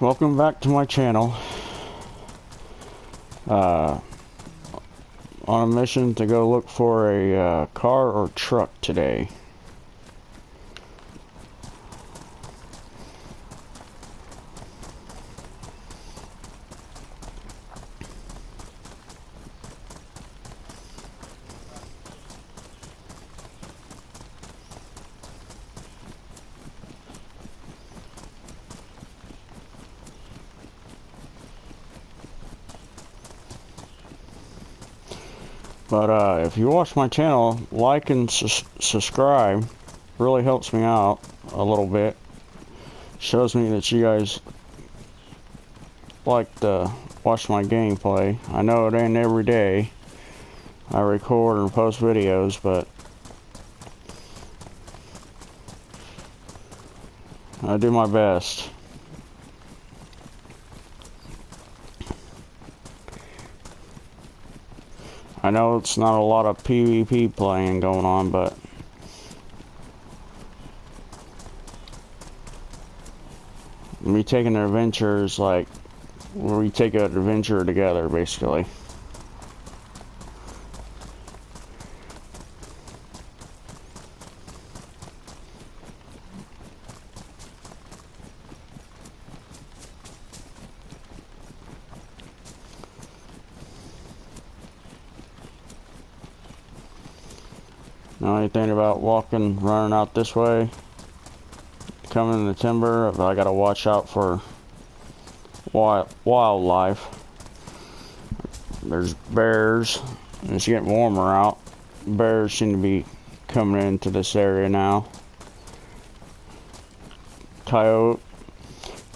Welcome back to my channel. Uh, on a mission to go look for a car or truck today. But if you watch my channel, like and subscribe. Really helps me out a little bit. Shows me that you guys like to watch my gameplay. I know it ain't every day I record and post videos, but I do my best. I know it's not a lot of PvP playing going on, but me taking an adventure is like where we take an adventure together, basically. Now anything about walking, running out this way, coming in the timber, I gotta watch out for wildlife. There's bears, and it's getting warmer out. Bears seem to be coming into this area now.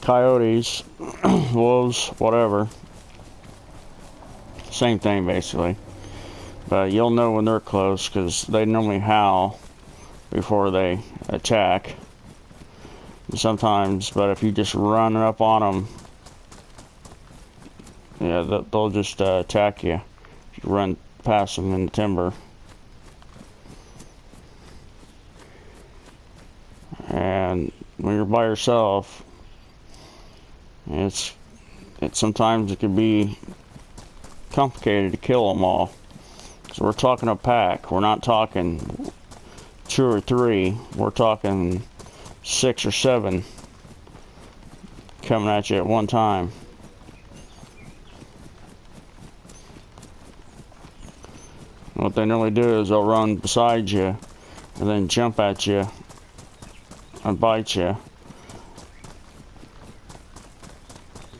Coyotes, wolves, whatever. Same thing basically. But you'll know when they're close because they normally howl before they attack. Sometimes, but if you just run up on them, yeah, they'll just attack you if you run past them in the timber. And when you're by yourself, it's sometimes it can be complicated to kill them all. So we're talking a pack. We're not talking 2 or 3. We're talking 6 or 7 coming at you at one time. What they normally do is they'll run beside you and then jump at you and bite you.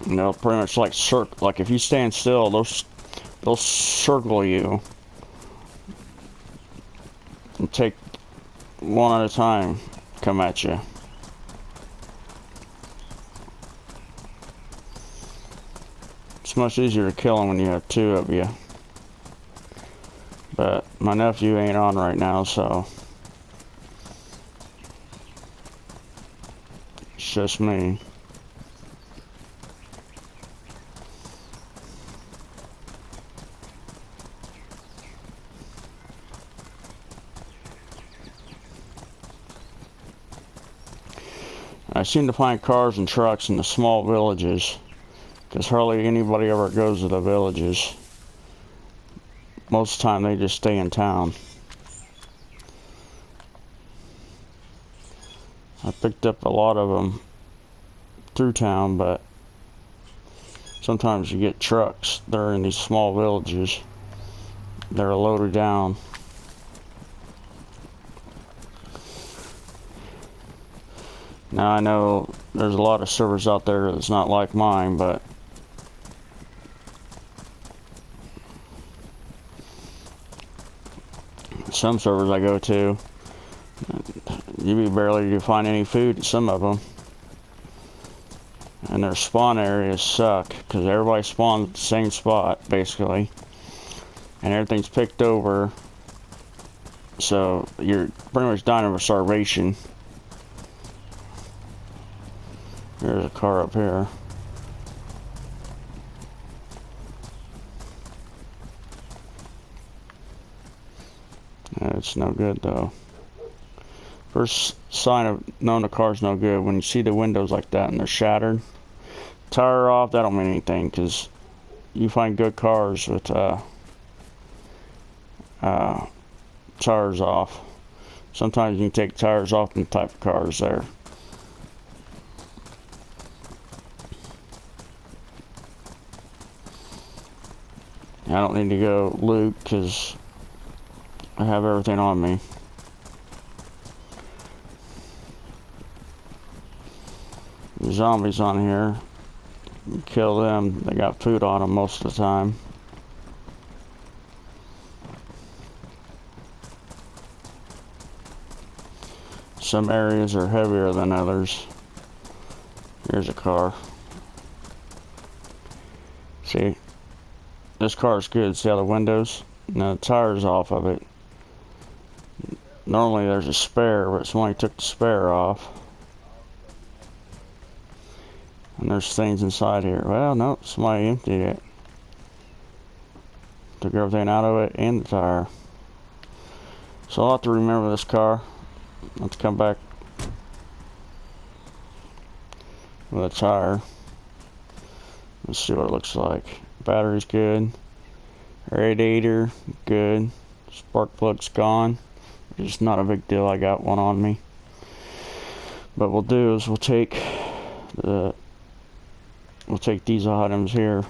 And they'll pretty much like if you stand still, they'll circle you and take one at a time, come at you. It's much easier to kill them when you have 2 of you. But my nephew ain't on right now, so it's just me. I seem to find cars and trucks in the small villages, because hardly anybody ever goes to the villages. Most of the time they just stay in town. I picked up a lot of them through town, but sometimes you get trucks. They're in these small villages. They're loaded down. Now I know there's a lot of servers out there that's not like mine, but some servers I go to, you barely find any food at some of them. And their spawn areas suck, because everybody spawns at the same spot, basically. And everything's picked over, so you're pretty much dying of starvation. There's a car up here. It's no good though. First sign of knowing the car's no good, when you see the windows like that and they're shattered, tire off, that don't mean anything, because you find good cars with tires off. Sometimes you can take tires off in the type of cars there. I don't need to go loot because I have everything on me. The zombies on here, you kill them, they got food on them most of the time. Some areas are heavier than others. Here's a car. See, this car is good. See how the windows? Now the tire's off of it. Normally there's a spare, but somebody took the spare off. And there's things inside here. Well, no, somebody emptied it. Took everything out of it and the tire. So I'll have to remember this car. Let's come back with a tire. Let's see what it looks like. Battery's good. Radiator, good. Spark plug's gone. It's not a big deal, I got one on me. But what we'll do is we'll take these items here,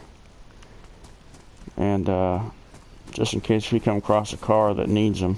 and just in case we come across a car that needs them.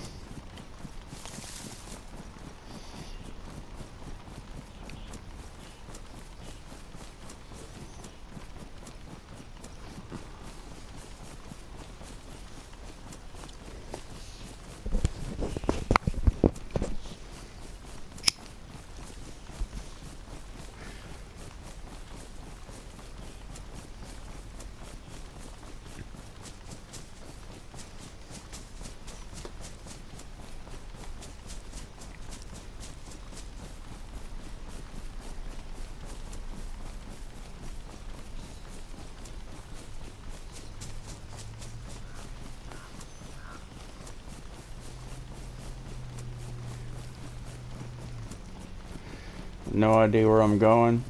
No idea where I'm going.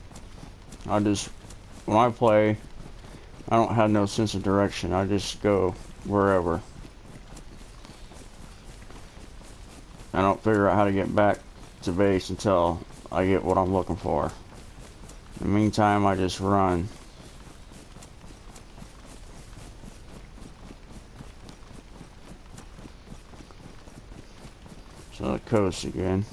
When I play, I don't have no sense of direction. I just go wherever. I don't figure out how to get back to base until I get what I'm looking for. In the meantime, I just run. So the coast again.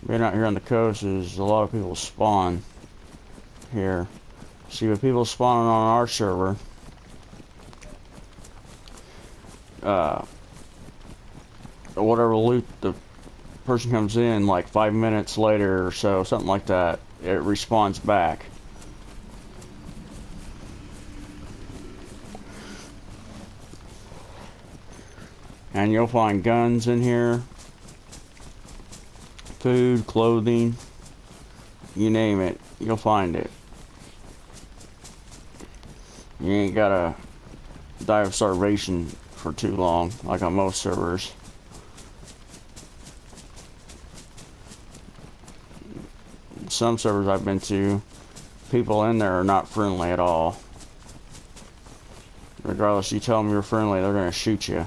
Being out here on the coast is a lot of people spawn here. See, when people spawning on our server, whatever loot the person comes in, like 5 minutes later or so, something like that, it respawns back. And you'll find guns in here, food, clothing, you name it, you'll find it. You ain't gotta die of starvation for too long, like on most servers. Some servers I've been to, people in there are not friendly at all. Regardless, you tell them you're friendly, they're gonna shoot you.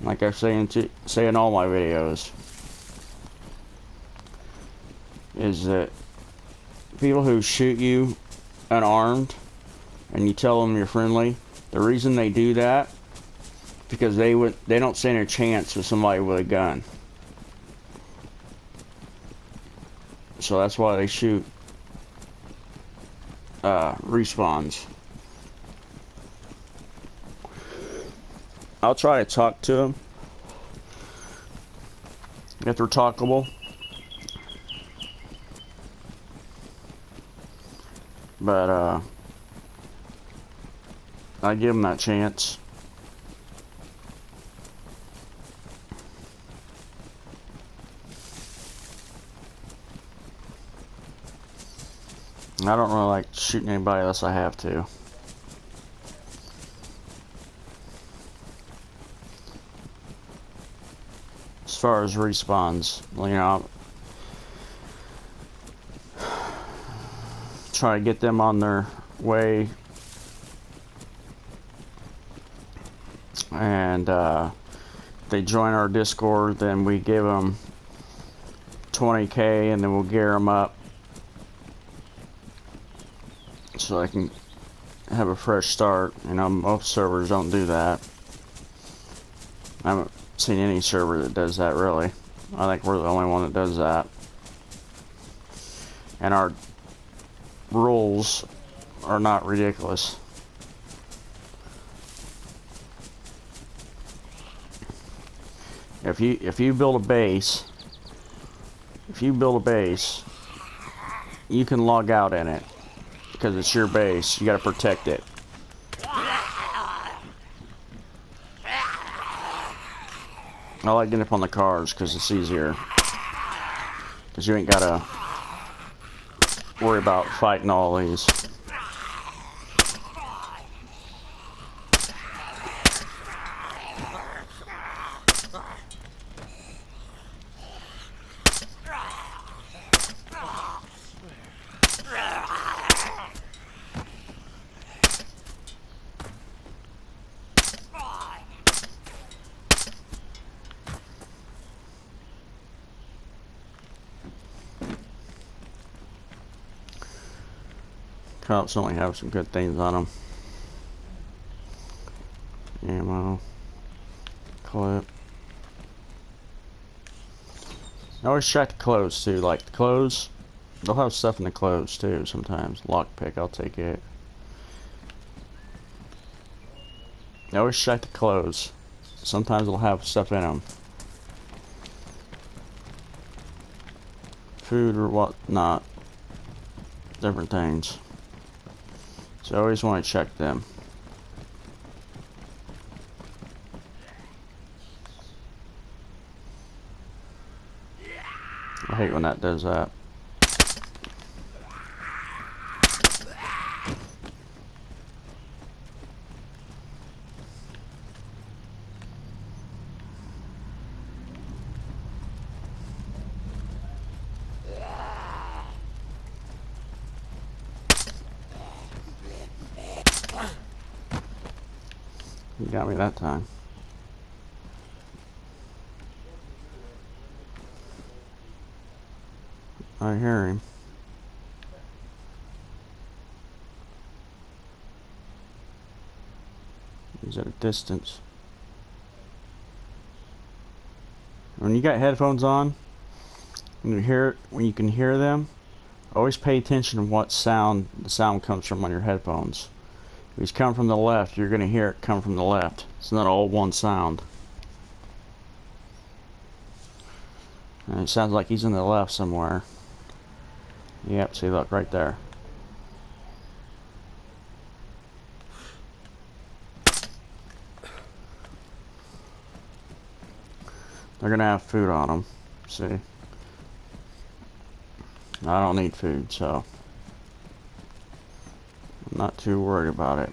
Like I say in all my videos, is that people who shoot you unarmed and you tell them you're friendly, the reason they do that because they don't stand a chance with somebody with a gun. So that's why they shoot respawns. I'll try to talk to them if they're talkable. But I give them that chance. I don't really like shooting anybody unless I have to. far as respawns, you know, try to get them on their way, and if they join our Discord, then we give them 20k, and then we'll gear them up so they can have a fresh start. You know, most servers don't do that. I haven't seen any server that does that, really. I think we're the only one that does that. And our rules are not ridiculous. If you build a base, you can log out in it because it's your base. You got to protect it. I like getting up on the cars because it's easier. Because you ain't got to worry about fighting all these. Cops only have some good things on them. Ammo. Clip. I always check the clothes too. Like the clothes, they'll have stuff in the clothes too sometimes. Lockpick, I'll take it. I always check the clothes. Sometimes they'll have stuff in them. Food or whatnot. Different things. So I always want to check them. I hate when that does that. You got me that time. I hear him. He's at a distance. When you got headphones on, when you can hear them, always pay attention to what sound the sound comes from on your headphones. If he's coming from the left, you're going to hear it come from the left. It's not all one sound. And it sounds like he's in the left somewhere. Yep, see, look, right there. They're going to have food on them. See? I don't need food, so I'm not too worried about it.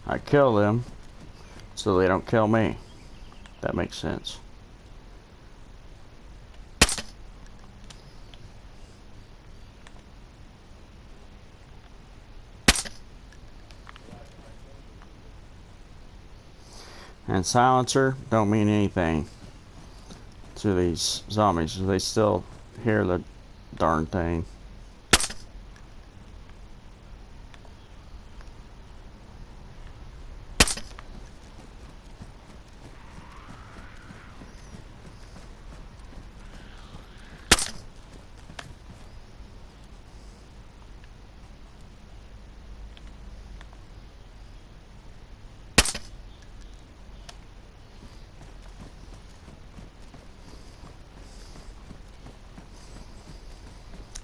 I kill them so they don't kill me. That makes sense. And silencer don't mean anything to these zombies. They still hear the darn thing.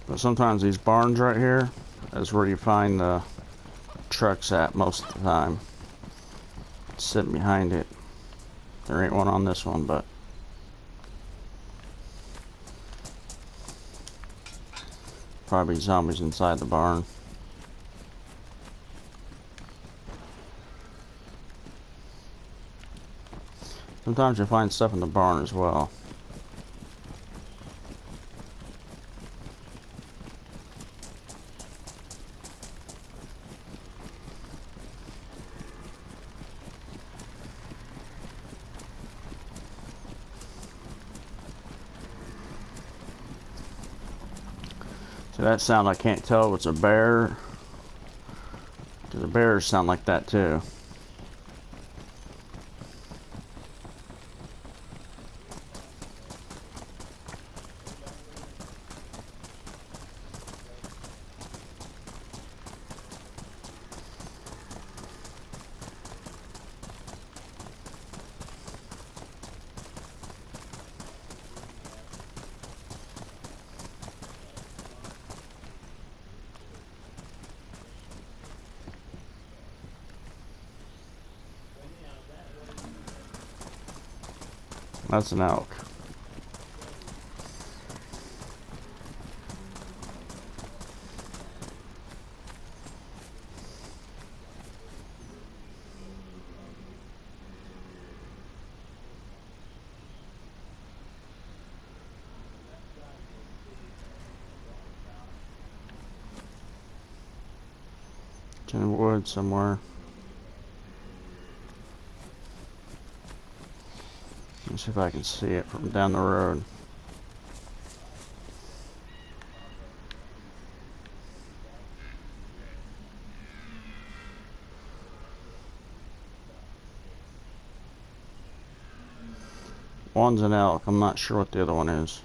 But sometimes these barns right here is where you find the trucks at most of the time. Sitting behind it. There ain't one on this one, but probably zombies inside the barn. Sometimes you find stuff in the barn as well. So that sound I can't tell if it's a bear. The bears sound like that too. That's an elk. It's in the woods somewhere. Let's see if I can see it from down the road. One's an elk. I'm not sure what the other one is.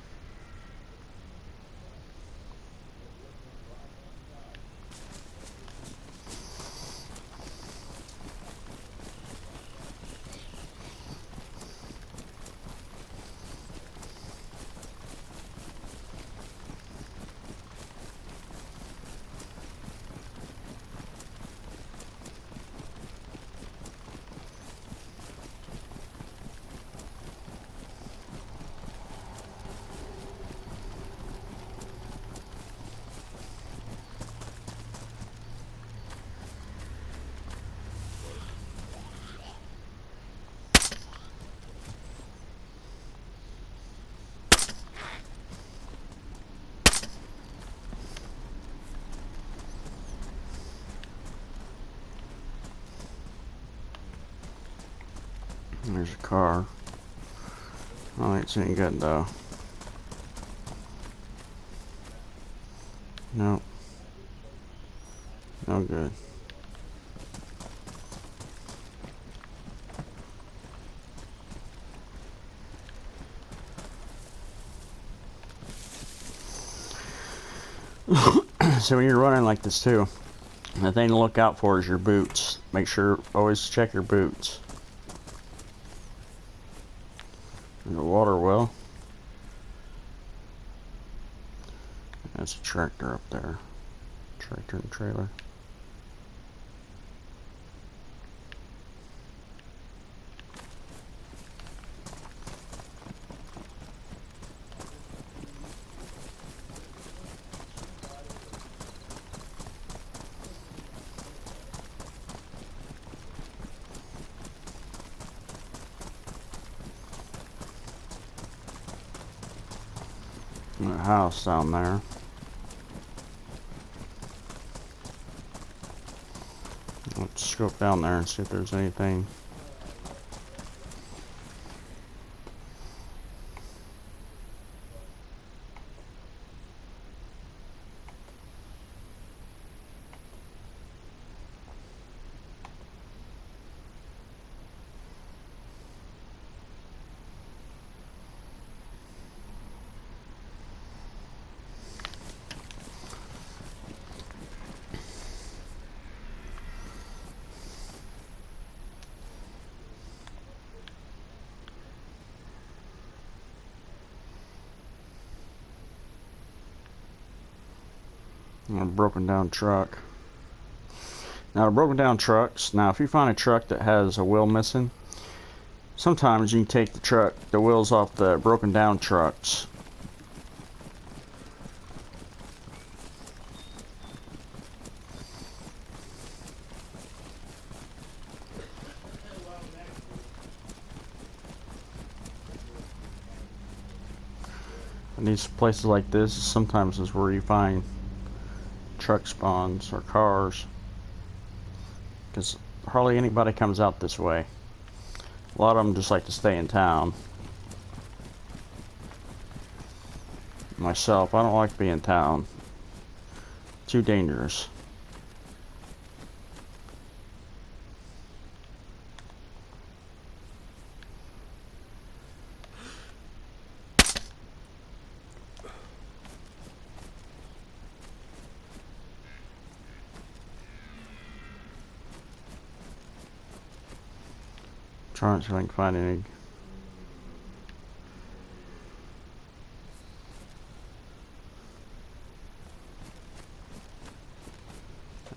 There's a car. Oh, it's ain't good though. Nope. No good. So when you're running like this too, the thing to look out for is your boots. Make sure, always check your boots. The water well. That's a tractor up there. Tractor and trailer. And a house down there. Let's scope down there and see if there's anything. A broken down truck. Now, broken down trucks. Now, if you find a truck that has a wheel missing, sometimes you can take the wheels off the broken down trucks. And these places like this sometimes is where you find truck spawns or cars, because hardly anybody comes out this way. A lot of them just like to stay in town. Myself, I don't like to be in town. Too dangerous. Trying to see if I can find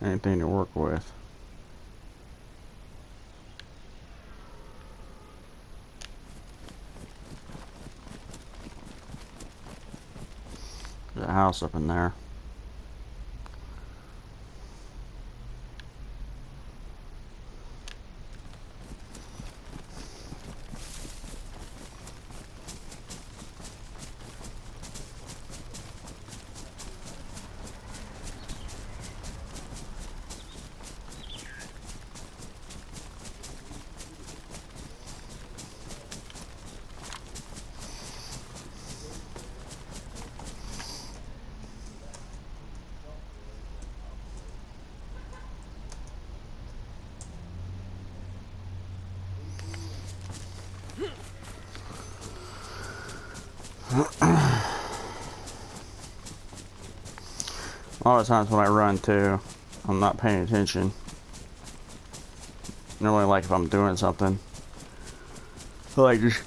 anything to work with. There's a house up in there. A lot of times when I run too, I'm not paying attention. Normally, like if I'm doing something, I like just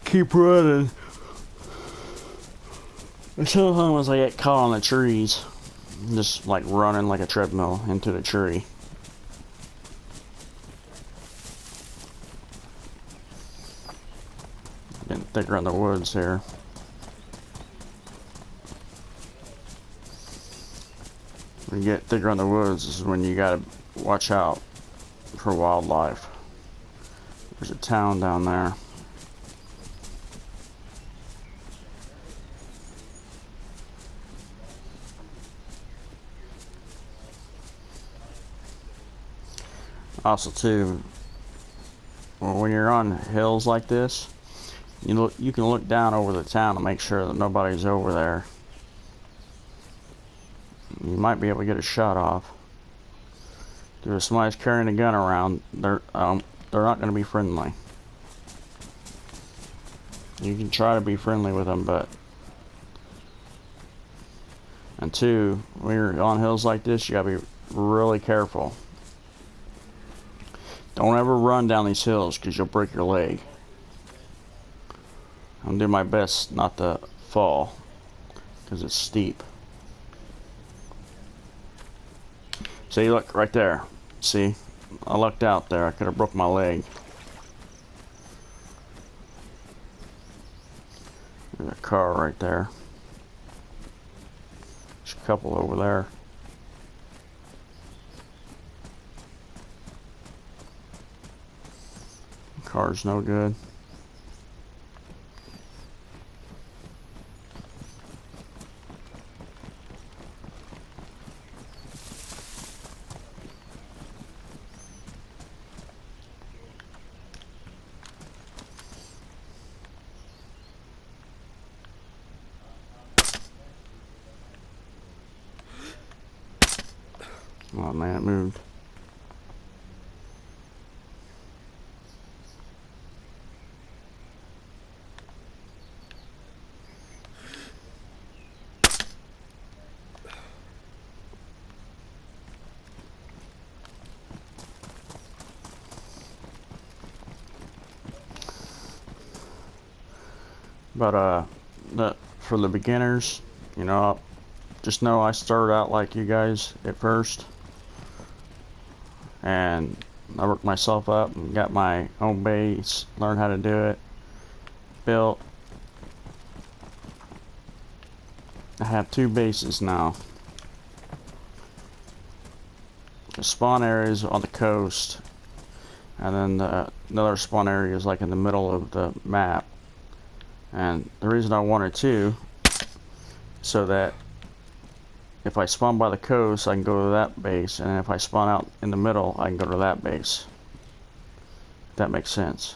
keep running. And sometimes I get caught on the trees, just like running like a treadmill into the tree. Getting thicker in the woods here. When you get thicker in the woods is when you gotta watch out for wildlife. There's a town down there. Also too, when you're on hills like this, you can look down over the town to make sure that nobody's over there. You might be able to get a shot off. If somebody's carrying a gun around, they're not going to be friendly. You can try to be friendly with them, but and two, when you're on hills like this, you got to be really careful. Don't ever run down these hills because you'll break your leg. I'm doing my best not to fall because it's steep. See, look right there. See, I lucked out there. I could have broke my leg. There's a car right there. There's a couple over there. Car's no good. Oh man, it moved. But for the beginners, just know I started out like you guys at first, and I worked myself up and got my own base, learned how to do it, built. I have 2 bases now. The spawn area is on the coast, and then another spawn area is like in the middle of the map. And the reason I wanted 2 so that if I spawn by the coast, I can go to that base, and if I spawn out in the middle, I can go to that base. If that makes sense.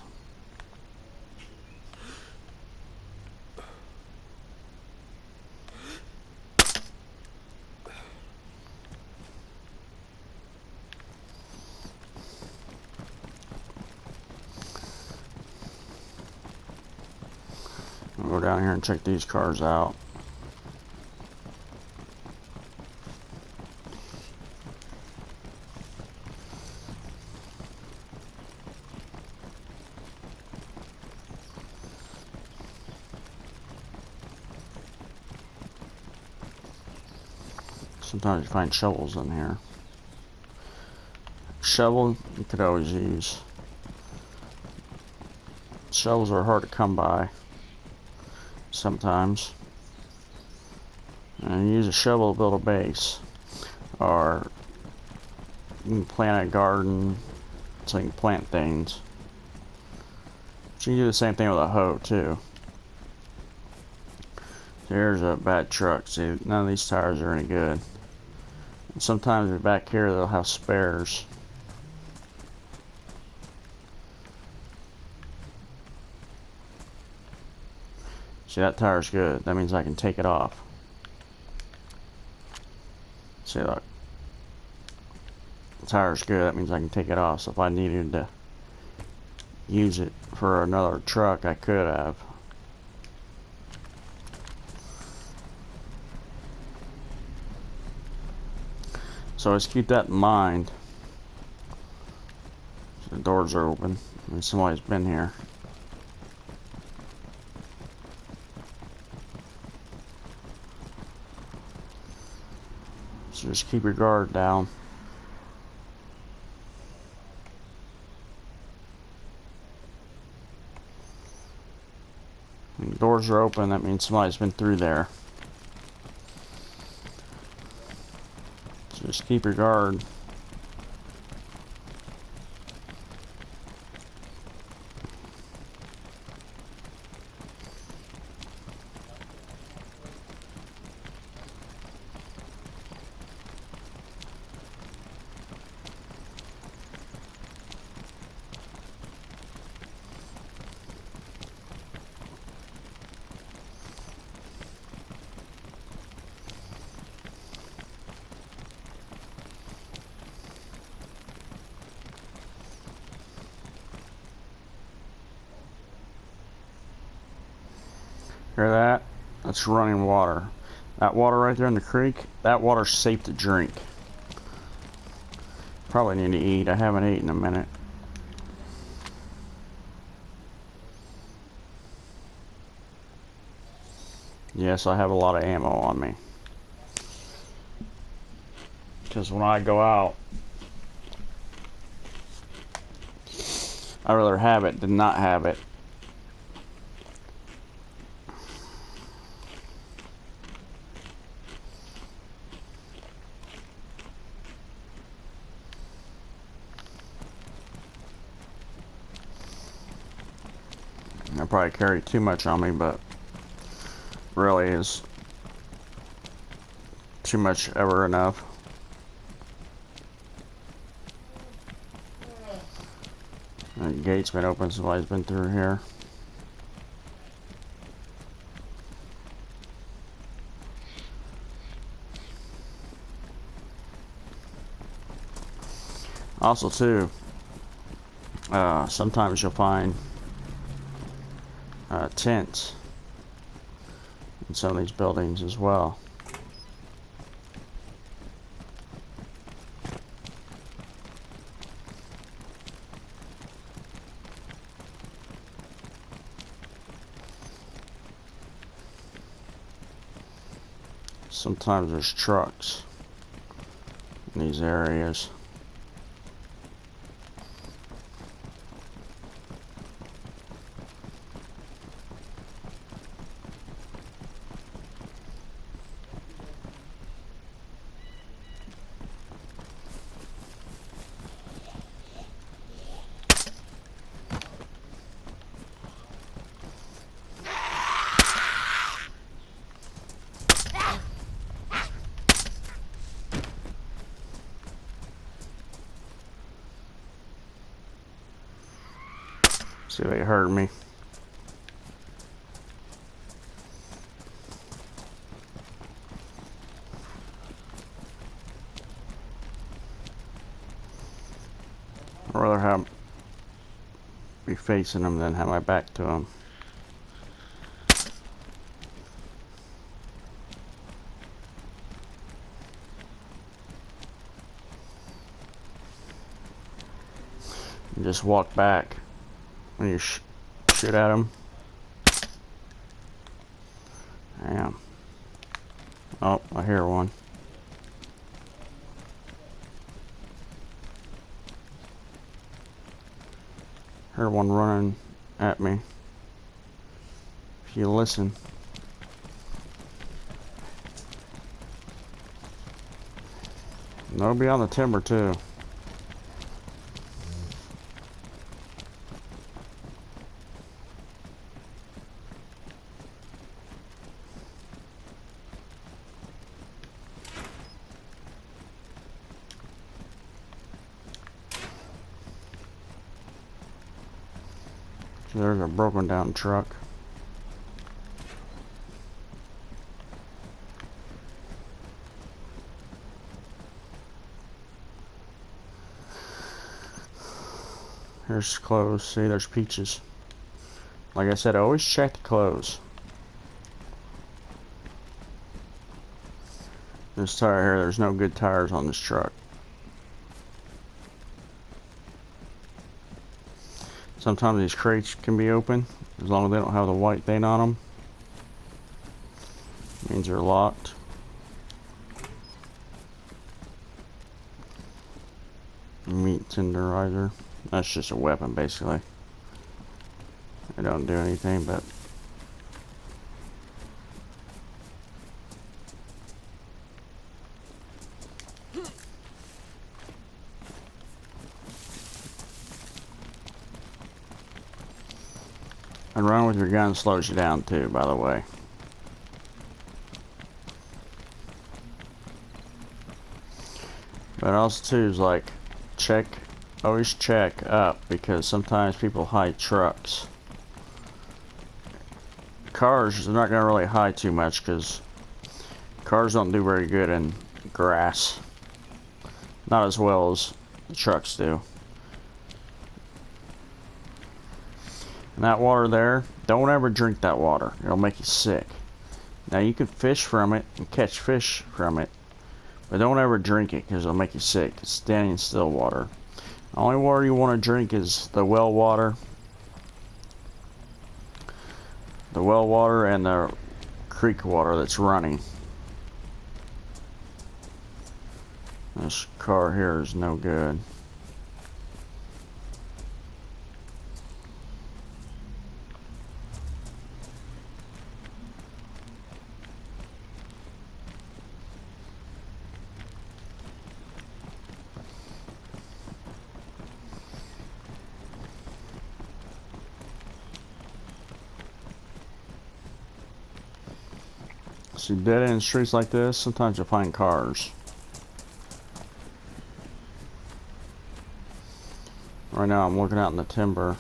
I'll go down here and check these cars out. Sometimes you find shovels in here. Shovel you could always use. Shovels are hard to come by sometimes. And use a shovel to build a base. Or you can plant a garden so you can plant things. But you can do the same thing with a hoe too. There's a bad truck. See, none of these tires are any good. And sometimes back here they'll have spares. See, that tire's good. That means I can take it off. See, look. The tire's good. That means I can take it off. So if I needed to use it for another truck, I could have. So let's keep that in mind. The doors are open. And somebody's been here. So just keep your guard down. When the doors are open, that means somebody's been through there. So just keep your guard. Hear that? That's running water. That water right there in the creek, that water's safe to drink. Probably need to eat. I haven't eaten in a minute. Yes, I have a lot of ammo on me. Because when I go out, I'd rather have it than not have it. I probably carry too much on me, but really is too much ever enough. The gate's been open, somebody's been through here. Also too, sometimes you'll find tents in some of these buildings as well. Sometimes there's trucks in these areas. See if they heard me. I'd rather have be facing them than have my back to them. And just walk back when you shoot at them. Damn. Oh, I hear one. Heard one running at me. If you listen. And they'll be on the timber too. There's a broken down truck. Here's clothes. See, there's peaches. Like I said, always check the clothes. This tire here, there's no good tires on this truck. Sometimes these crates can be open, as long as they don't have the white thing on them. Means they're locked. Meat tenderizer. That's just a weapon, basically. It don't do anything, but and running with your gun slows you down too, by the way. But also too is like, always check up, because sometimes people hide trucks. Cars, they're not going to really hide too much, because cars don't do very good in grass. Not as well as the trucks do. And that water there, don't ever drink that water. It'll make you sick. Now you can fish from it and catch fish from it, but don't ever drink it because it'll make you sick. It's standing still water. The only water you want to drink is the well water. The well water and the creek water that's running. This car here is no good. See, dead end streets like this, sometimes you'll find cars. Right now I'm looking out in the timber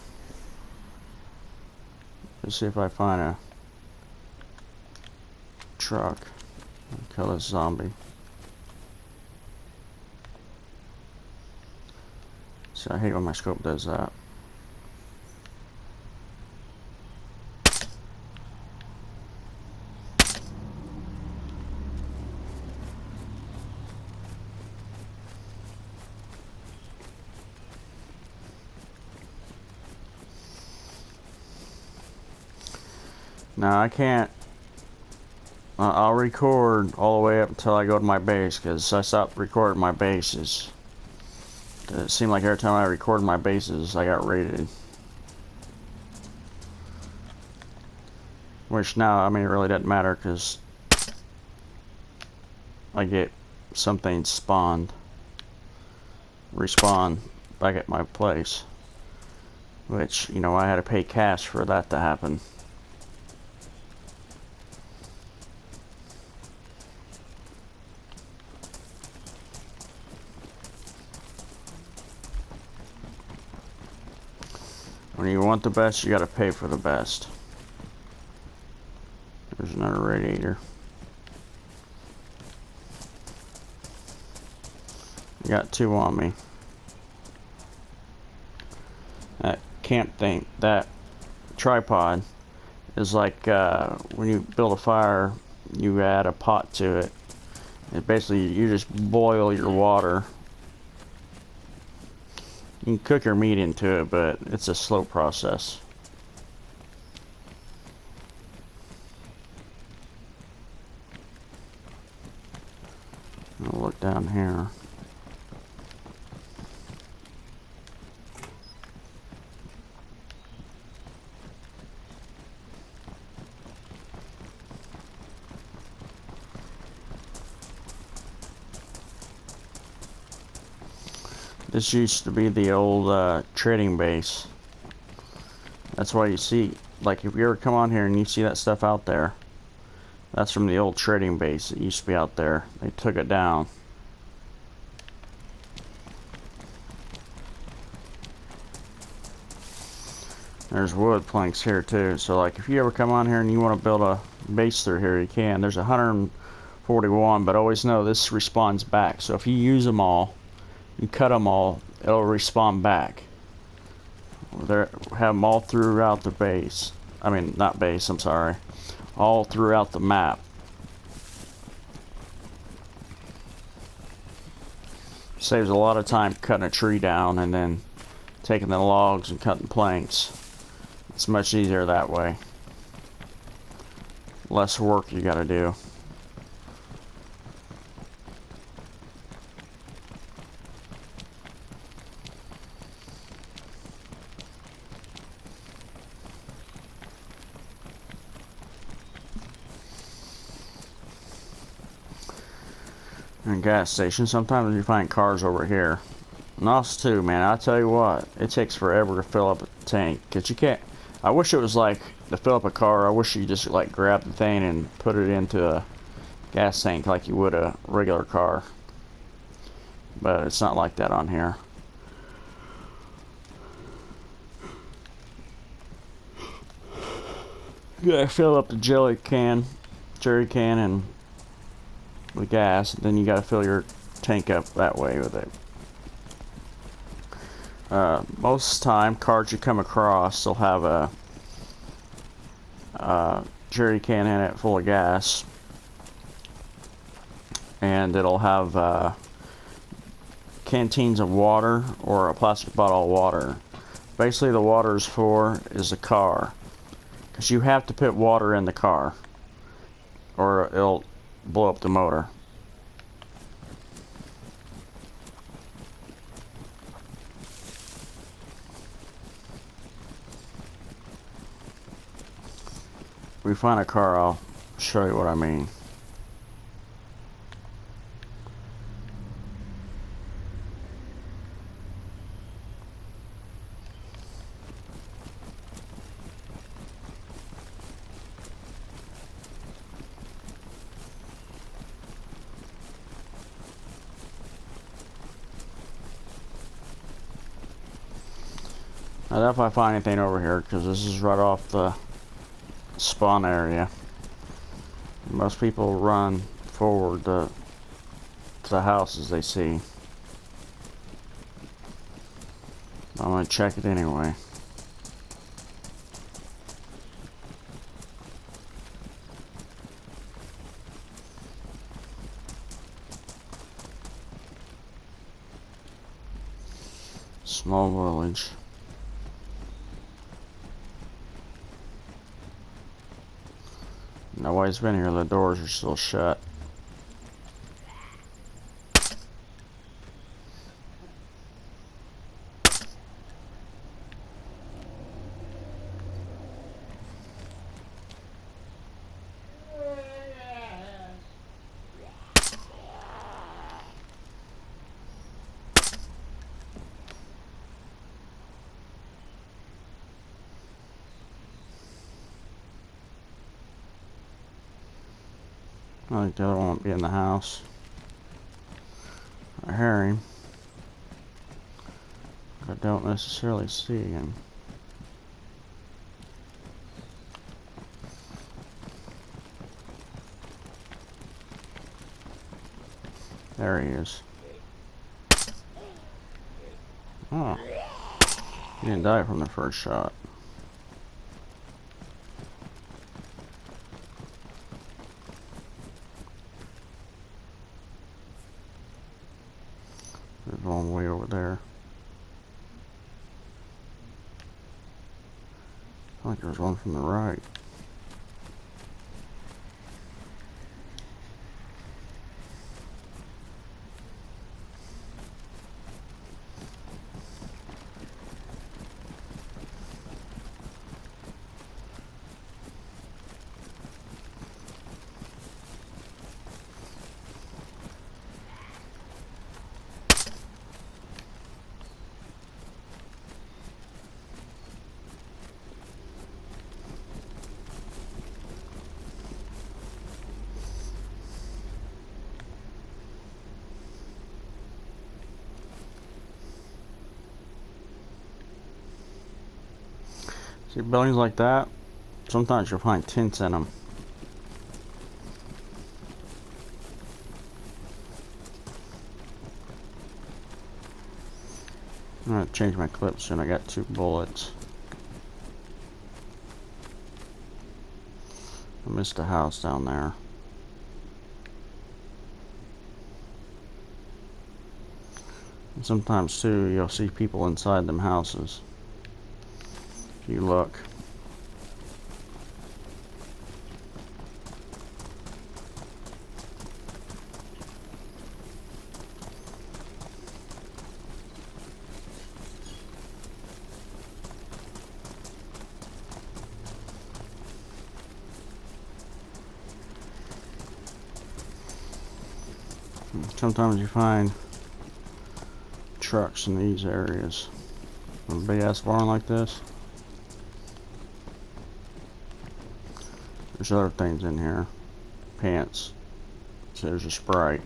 to see if I find a truck. I'll kill this zombie. See, I hate when my scope does that. Now I can't, I'll record all the way up until I go to my base, because I stopped recording my bases. It seemed like every time I recorded my bases, I got raided. Which now, I mean, it really doesn't matter, because I get something respawn back at my place. Which, you know, I had to pay cash for that to happen. When you want the best, you gotta pay for the best. There's another radiator. I got two on me. That camp thing, that tripod is like when you build a fire, you add a pot to it. And basically, you just boil your water. You can cook your meat into it, but it's a slow process. I'll look down here. This used to be the old trading base. That's why you see, like, if you ever come on here and you see that stuff out there, that's from the old trading base. It used to be out there. They took it down. There's wood planks here too. So like if you ever come on here and you want to build a base through here, you can. There's 141, but always know this respawns back. So if you use them all, you cut them all, it'll respawn back. There, have them all throughout the base. I mean, not base, I'm sorry. All throughout the map. Saves a lot of time cutting a tree down and then taking the logs and cutting planks. It's much easier that way. Less work you gotta do. And gas stations, sometimes you find cars over here. NOS too, man. I tell you what, it takes forever to fill up a tank. Cause you can't. I wish it was like to fill up a car. I wish you just like grab the thing and put it into a gas tank like you would a regular car. But it's not like that on here. You gotta fill up the jerry can, and with gas. Then you gotta fill your tank up that way with it. Most time, cars you come across, they'll have a jerry can in it full of gas, and it'll have canteens of water or a plastic bottle of water. Basically, the water is the car, because you have to put water in the car, or it'll blow up the motor. If we find a car, I'll show you what I mean. I doubt if I find anything over here, because this is right off the spawn area. Most people run forward to the houses they see. I'm gonna check it anyway. Small village. Nobody's been here, the doors are still shut. I think the other one won't be in the house. I hear him. I don't necessarily see him. There he is. Oh. He didn't die from the first shot. There's one way over there. I think there's one from the right. See, buildings like that, sometimes you'll find tents in them. I'm gonna change my clip soon. I got 2 bullets. I missed a house down there. And sometimes too, you'll see people inside them houses. If you look. Sometimes you find trucks in these areas. A big ass barn like this. There's other things in here. Pants. So there's a Sprite.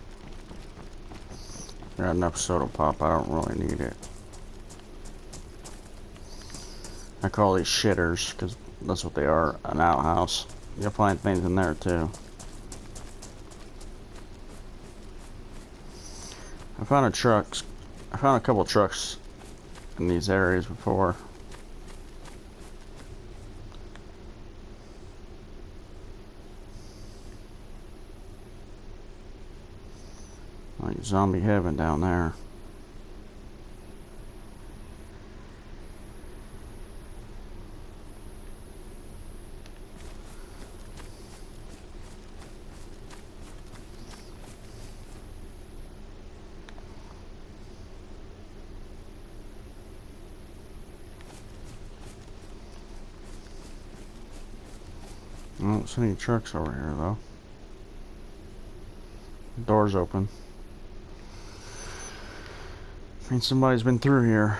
Got enough soda pop, I don't really need it. I call these shitters because that's what they are, an outhouse. You'll find things in there too. I found a couple trucks in these areas before. Like zombie heaven down there. I don't see any trucks over here though. The door's open. I mean, somebody's been through here.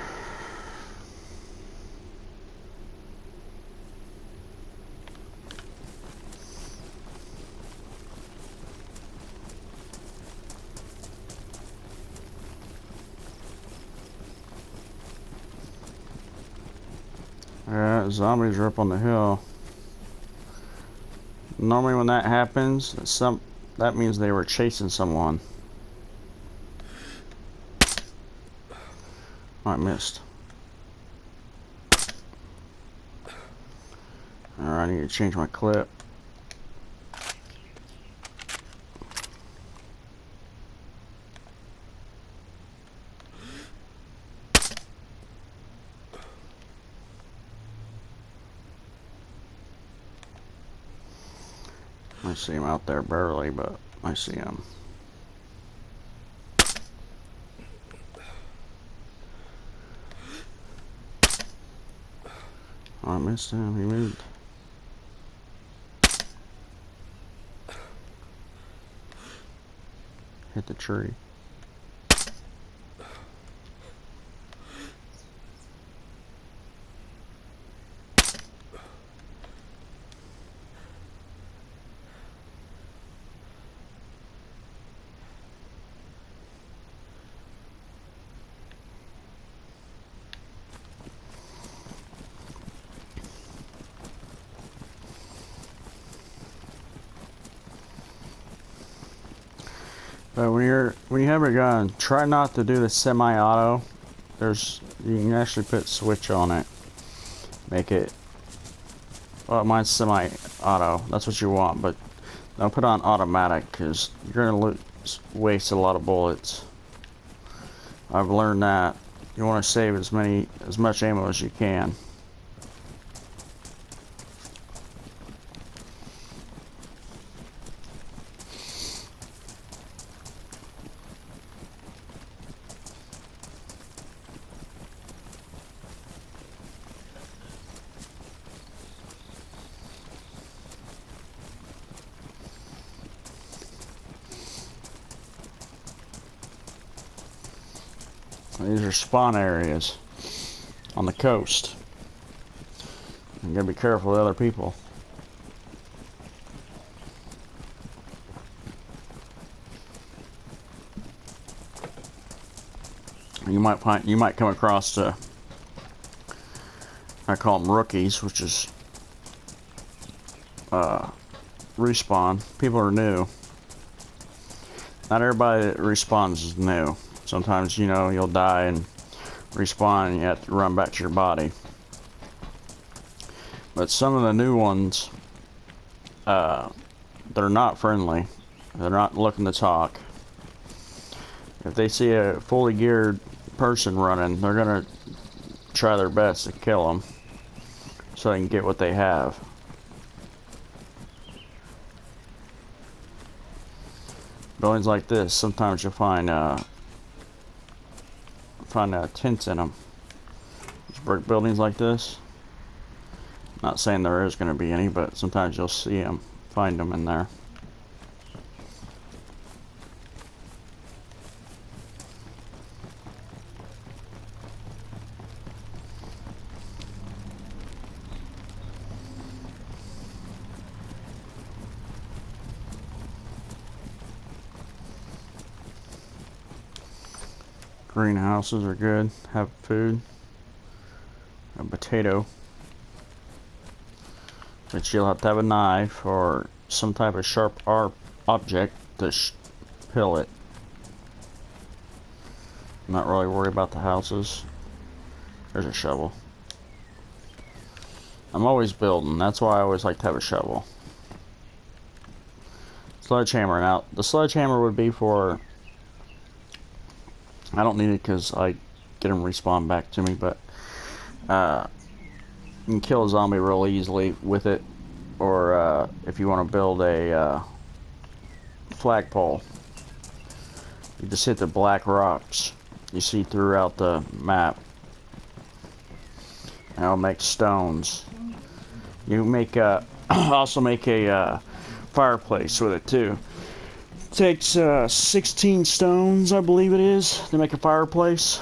Yeah, zombies are up on the hill. Normally when that happens, that means they were chasing someone. Oh, I missed. Alright, I need to change my clip. I see him out there barely, but I see him. Oh, I missed him. He moved. Hit the tree. But when you have a gun, try not to do the semi-auto. You can actually put switch on it. Make it, well, mine's semi-auto. That's what you want, but don't put on automatic because you're gonna waste a lot of bullets. I've learned that you want to save as much ammo as you can. These are spawn areas on the coast. You gotta be careful with other people. You might come across I call them rookies, which is respawn. People are new. Not everybody that respawns is new. Sometimes, you'll die and respawn and you have to run back to your body. But some of the new ones, they're not friendly. They're not looking to talk. If they see a fully geared person running, they're gonna try their best to kill them so they can get what they have. Buildings like this, sometimes you'll find tents in them. Just brick buildings like this. Not saying there is going to be any, but sometimes you'll find them in there. Greenhouses are good. Have food. A potato. But you'll have to have a knife or some type of sharp object to peel it. I'm not really worried about the houses. There's a shovel. I'm always building. That's why I always like to have a shovel. Sledgehammer. Now, the sledgehammer would be for... I don't need it because I get them respawn back to me, but you can kill a zombie real easily with it. Or if you want to build a flagpole, you just hit the black rocks you see throughout the map. And it'll make stones. You make also make a fireplace with it too. Takes 16 stones, I believe it is, to make a fireplace.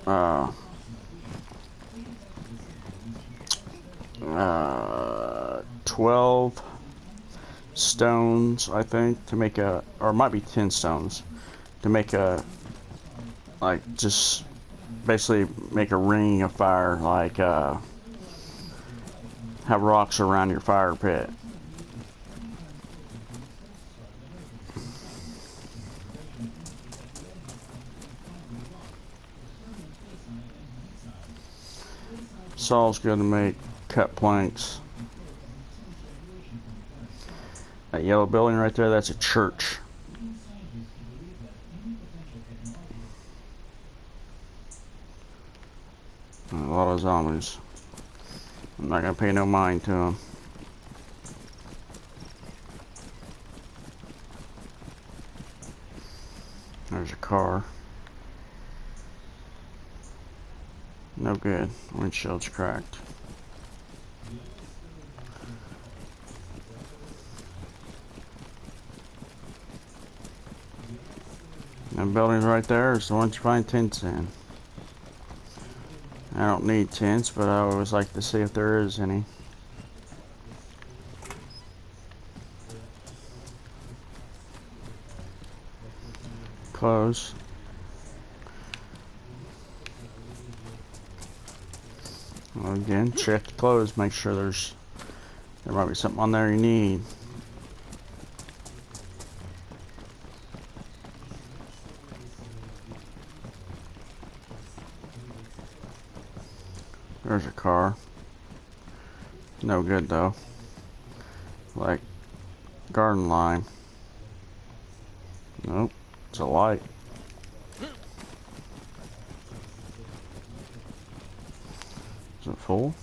Uh, 12 stones, I think, to make or it might be 10 stones, to make just basically make a ring of fire, have rocks around your fire pit. Saw's good to make cut planks. That yellow building right there, that's a church. A lot of zombies. I'm not gonna pay no mind to them. There's a car. No good. Windshield's cracked. And buildings right there is the ones you find tents in. I don't need tents, but I always like to see if there is any. Close. Well, again, check the clothes, make sure there's There might be something on there you need. There's a car. No good though. Like garden line. Nope. It's a light. Is it full?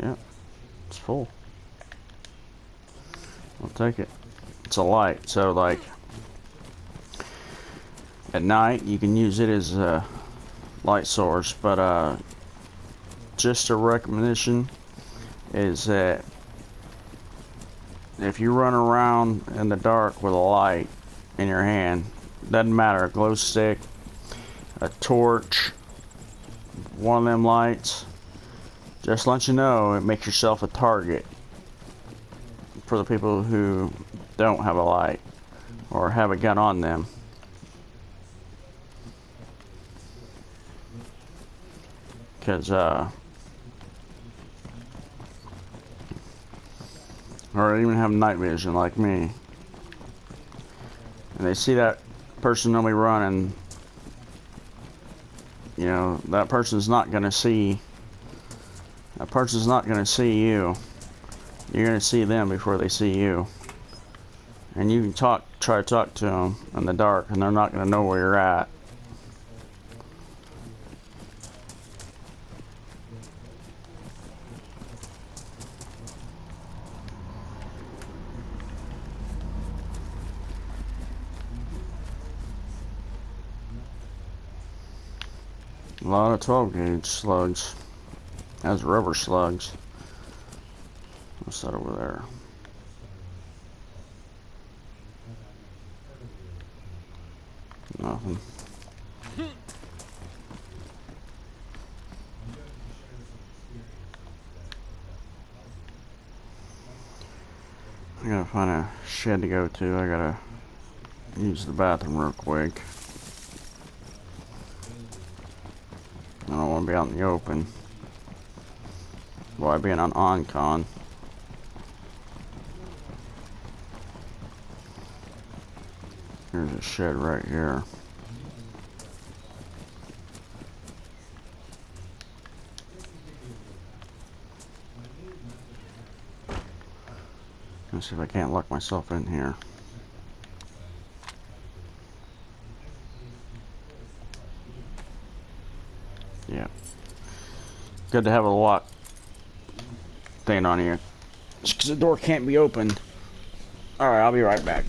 Yeah, it's full. I'll take it. It's a light, so like at night you can use it as a light source, but just a recommendation is that if you run around in the dark with a light in your hand, doesn't matter, a glow stick, a torch, one of them lights, just let you know, it makes yourself a target for the people who don't have a light or have a gun on them. Because or even have night vision like me, and they see that person only running, you know, that person's not gonna see you. You're gonna see them before they see you, and you can try to talk to them in the dark, and they're not gonna know where you're at. A lot of 12 gauge slugs. That's rubber slugs. What's that over there? Nothing. I gotta find a shed to go to. I gotta use the bathroom real quick. I don't want to be out in the open. Why being on OnCon? There's a shed right here. Let's see if I can't lock myself in here. Yeah. Good to have a lock thing on here. Just because the door can't be opened. Alright, I'll be right back.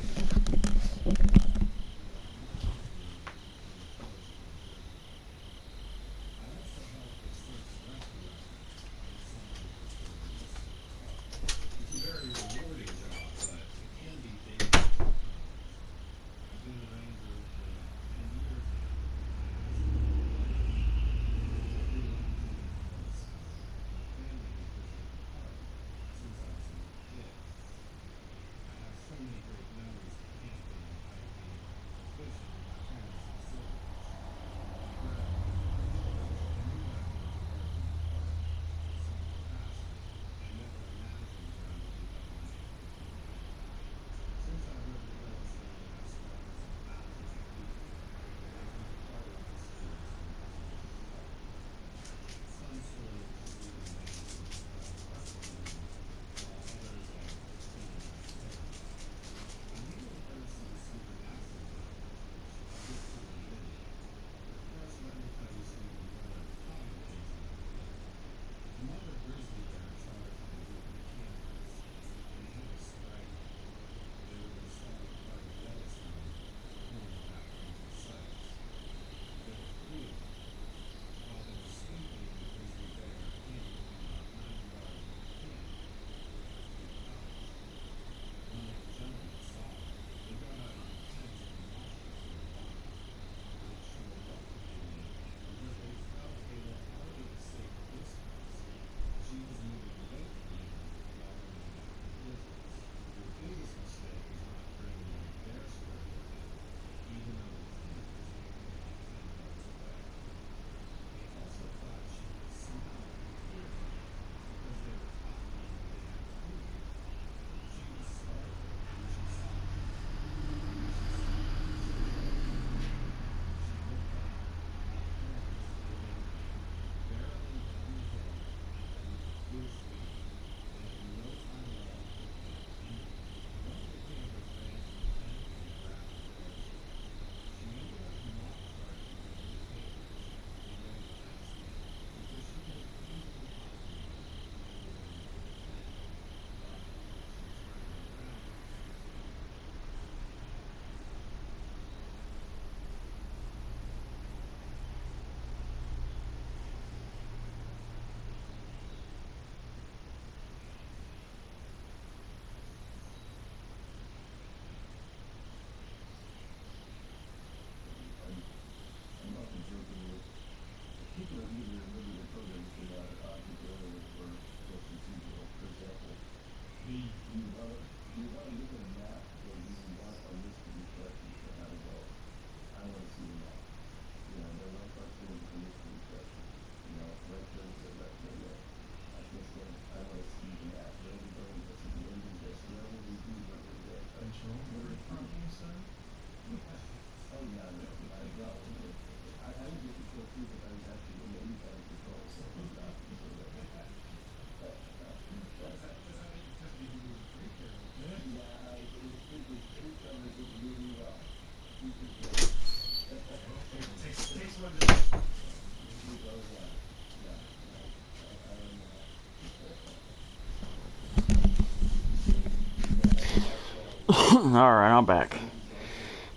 Alright, I'm back.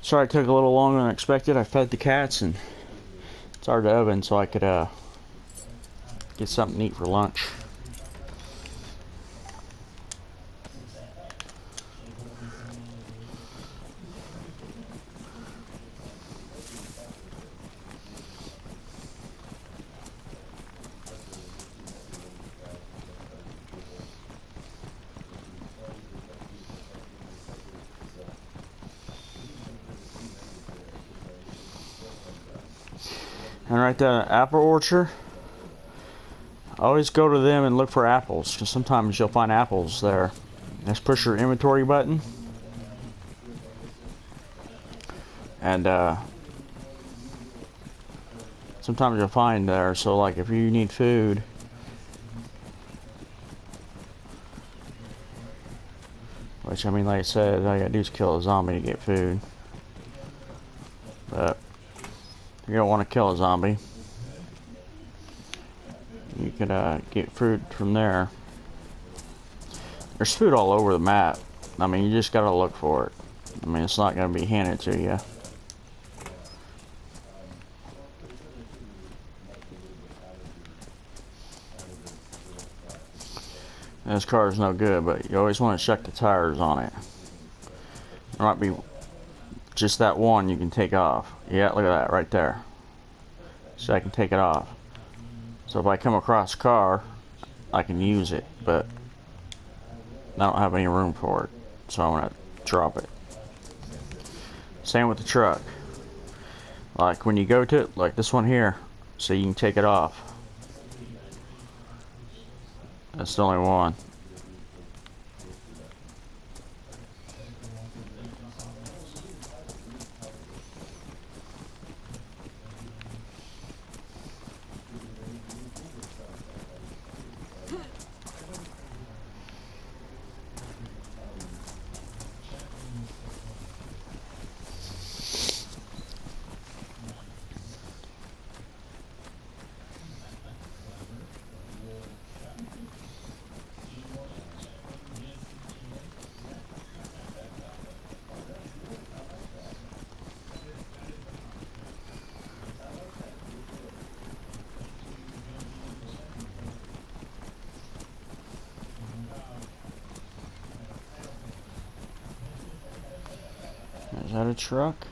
Sorry it took a little longer than expected. I fed the cats and it's hard to oven so I could get something to eat for lunch. And right there, apple orchard. Always go to them and look for apples, because sometimes you'll find apples there. Just push your inventory button, and sometimes you'll find there. So, like, if you need food, which I mean, like I said, all you gotta do is kill a zombie to get food. But you don't want to kill a zombie. You can get food from there. There's food all over the map. I mean, you just gotta look for it. I mean, it's not gonna be handed to you. This car is no good, but you always want to check the tires on it. There might be just that one you can take off. Yeah, look at that right there. So I can take it off. So if I come across a car, I can use it, but I don't have any room for it, so I'm gonna drop it. Same with the truck. Like when you go to it, like this one here, so you can take it off. That's the only one. Is that a truck?